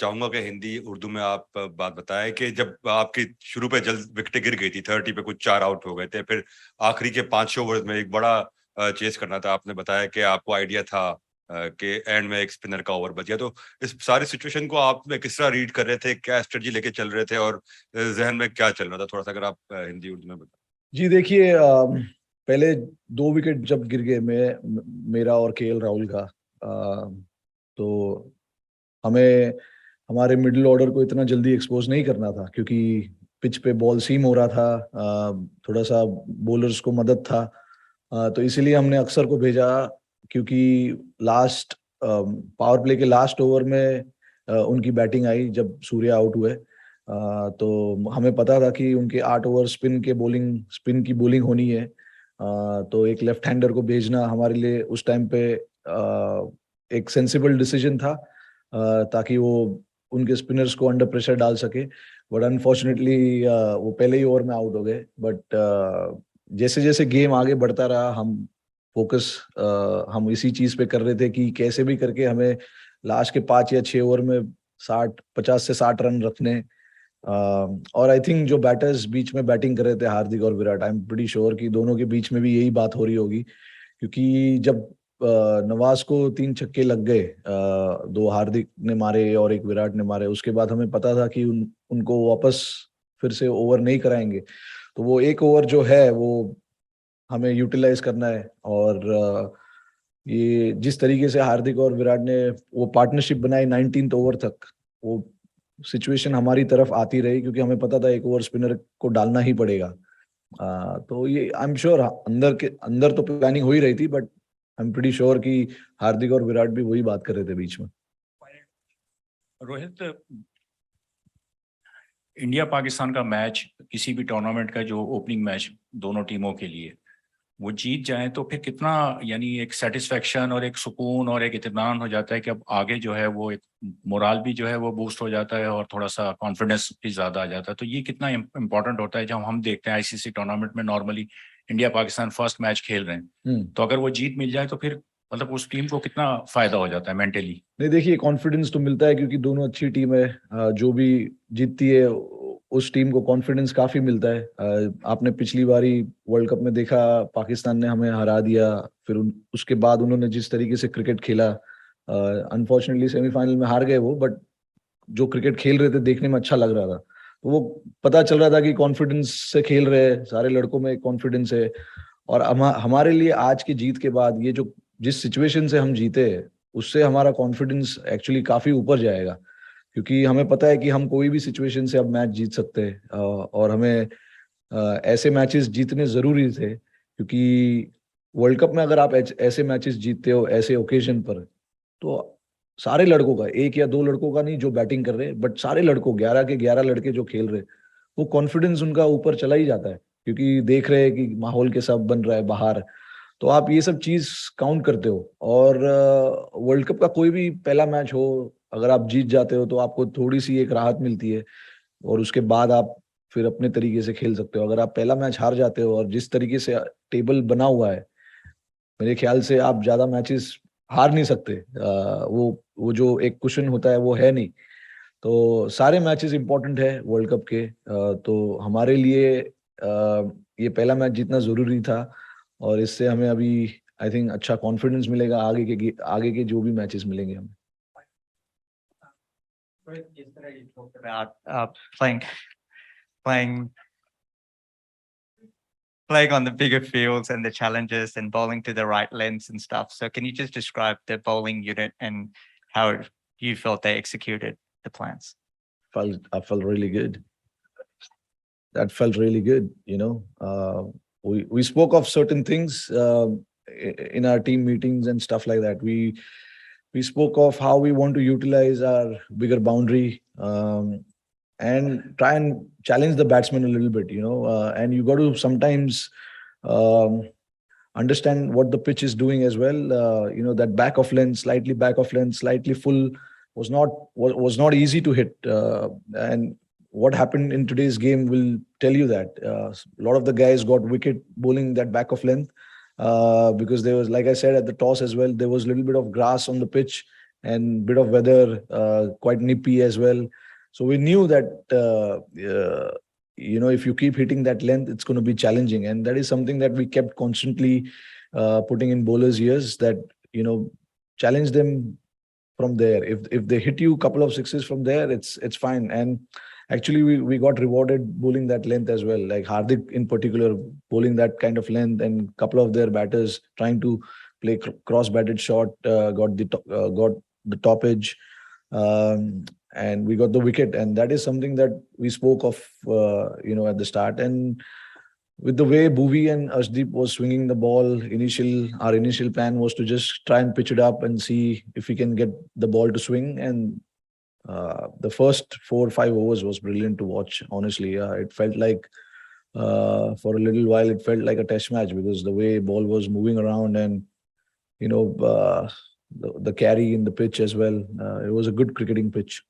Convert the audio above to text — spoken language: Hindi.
चाहूंगा कि हिंदी उर्दू में आप बात बताएं कि जब आपकी शुरू पे जल्द विकेटें गिर गई थी 30 पे, कुछ 4 आउट हो गए थे, फिर आखिरी के 5 ओवर में एक बड़ा चेस करना था। आपने बताया कि आपको आइडिया था कि एंड में एक स्पिनर का ओवर बच गया। तो इस सारी सिचुएशन को आप किस तरह रीड कर रहे थे, क्या स्ट्रेटजी लेके चल रहे थे और जहन में क्या चल रहा था? थोड़ा सा अगर आप हिंदी उर्दू में बताएं। जी देखिए, पहले 2 विकेट जब गिर गए मेरा और केएल राहुल का, तो हमें हमारे मिडिल ऑर्डर को इतना जल्दी एक्सपोज नहीं करना था, क्योंकि पिच पे बॉल सीम हो रहा था। थोड़ा सा बॉलर्स को मदद था। तो इसीलिए हमने अक्सर को भेजा, क्योंकि लास्ट पावर प्ले के लास्ट ओवर में उनकी बैटिंग आई जब सूर्य आउट हुए। तो हमें पता था कि उनके 8 ओवर स्पिन की बॉलिंग होनी है। तो एक लेफ्ट हैंडर को भेजना हमारे लिए उस टाइम पे एक सेंसिबल डिसीजन था, ताकि वो उनके स्पिनर्स को अंडर प्रेशर डाल सके। बट अनफॉर्चुनेटली वो पहले ही ओवर में आउट हो गए। बट जैसे जैसे गेम आगे बढ़ता रहा, हम इसी चीज पे कर रहे थे कि कैसे भी करके हमें लास्ट के 5 या 6 ओवर में 50 से 60 रन रखने। और आई थिंक जो बैटर्स बीच में बैटिंग कर रहे थे, हार्दिक और Virat, I am pretty sure कि दोनों के बीच में भी यही बात हो रही होगी। क्योंकि जब नवाज को 3 छक्के लग गए, 2 हार्दिक ने मारे और 1 विराट ने मारे, उसके बाद हमें पता था कि उनको वापस फिर से ओवर नहीं कराएंगे। तो वो 1 ओवर जो है वो हमें यूटिलाइज करना है। और ये जिस तरीके से हार्दिक और विराट ने वो पार्टनरशिप बनाई 19th ओवर तक, वो सिचुएशन हमारी तरफ आती रही, क्योंकि हमें पता था 1 ओवर स्पिनर को डालना ही पड़ेगा। तो ये आई एम श्योर अंदर तो प्लानिंग हो ही रही थी, but I am pretty sure कि हार्दिक और विराट भी वही बात कर रहे थे बीच में। रोहित, इंडिया पाकिस्तान का मैच, किसी भी टूर्नामेंट का जो ओपनिंग मैच दोनों टीमों के लिए, वो जीत जाए तो फिर कितना, यानी एक सेटिस्फेक्शन और एक सुकून और एक इत्मीनान हो जाता है कि अब आगे जो है वो एक मोराल भी जो है वो बूस्ट हो जाता है और थोड़ा सा कॉन्फिडेंस भी ज़्यादा आ जाता है। तो ये कितना इम्पोर्टेंट होता है जब हम देखते हैं आईसीसी टूर्नामेंट में normally India Pakistan first match खेल रहे हैं, तो अगर वो जीत मिल जाए तो फिर मतलब उस टीम को कितना फायदा हो जाता है मेंटली? नहीं, देखिए, कॉन्फिडेंस तो मिलता है, क्योंकि दोनों अच्छी टीम है। जो भी जीतती है उस टीम को कॉन्फिडेंस काफी मिलता है। आपने पिछली बारी वर्ल्ड कप में देखा, पाकिस्तान ने हमें हरा दिया। फिर उसके बाद उन्होंने जिस तरीके से क्रिकेट खेला, अनफॉर्चुनेटली सेमीफाइनल में हार गए वो, बट जो क्रिकेट खेल रहे थे देखने में अच्छा लग रहा था। तो वो पता चल रहा था कि कॉन्फिडेंस से खेल रहे हैं, सारे लड़कों में कॉन्फिडेंस है। और हमारे लिए आज की जीत के बाद ये जो जिस सिचुएशन से हम जीते, उससे हमारा कॉन्फिडेंस एक्चुअली काफी ऊपर जाएगा, क्योंकि हमें पता है कि हम कोई भी सिचुएशन से अब मैच जीत सकते हैं। और हमें ऐसे मैचेस जीतने जरूरी थे, क्योंकि वर्ल्ड कप में अगर आप ऐसे मैचेस जीतते हो ऐसे ओकेजन पर, तो सारे लड़कों का, 1 या 2 लड़कों का नहीं जो बैटिंग कर रहे हैं, बट सारे लड़कों, 11 के 11 लड़के जो खेल रहे हैं, वो कॉन्फिडेंस उनका ऊपर चला ही जाता है, क्योंकि देख रहे हैं कि माहौल के सब बन रहा है बाहर। तो आप ये सब चीज काउंट करते हो। और वर्ल्ड कप का कोई भी पहला मैच हो, अगर आप जीत जाते हो तो आपको थोड़ी सी एक राहत मिलती है, और उसके बाद आप फिर अपने तरीके से खेल सकते हो। अगर आप पहला मैच हार जाते हो, और जिस तरीके से टेबल बना हुआ है, मेरे ख्याल से आप ज्यादा मैचेस हार नहीं सकते। वो जो एक कुशन होता है वो है नहीं। तो सारे मैचेस इंपॉर्टेंट है वर्ल्ड कप के। तो हमारे लिए ये पहला मैच जीतना जरूरी था, और इससे हमें अभी आई थिंक अच्छा कॉन्फिडेंस मिलेगा आगे के जो भी मैचेस मिलेंगे हमें। Yesterday you talked about playing on the bigger fields and the challenges and bowling to the right lengths and stuff. So can you just describe the bowling unit and how you felt they executed the plans? I felt really good. That felt really good. We spoke of certain things in our team meetings and stuff like that. We spoke of how we want to utilize our bigger boundary, and try and challenge the batsman a little bit. And you got to sometimes understand what the pitch is doing as well. That slightly back of length, slightly full was not easy to hit. And what happened in today's game will tell you that a lot of the guys got wicket bowling that back of length, because there was, like I said at the toss as well, there was a little bit of grass on the pitch, and bit of weather, quite nippy as well. So we knew that if you keep hitting that length, it's going to be challenging, and that is something that we kept constantly putting in bowlers' ears, that challenge them from there. If they hit you a couple of sixes from there, it's fine. And actually, we got rewarded bowling that length as well. Like Hardik in particular, bowling that kind of length, and a couple of their batters trying to play cross-batted shot, got the top edge, and we got the wicket. And that is something that we spoke of, at the start. And with the way Bhuvi and Ashdeep was swinging the ball, our initial plan was to just try and pitch it up and see if we can get the ball to swing. And the first 4 or 5 overs was brilliant to watch. Honestly, it felt like for a little while it felt like a test match, because the way ball was moving around, and the carry in the pitch as well. It was a good cricketing pitch.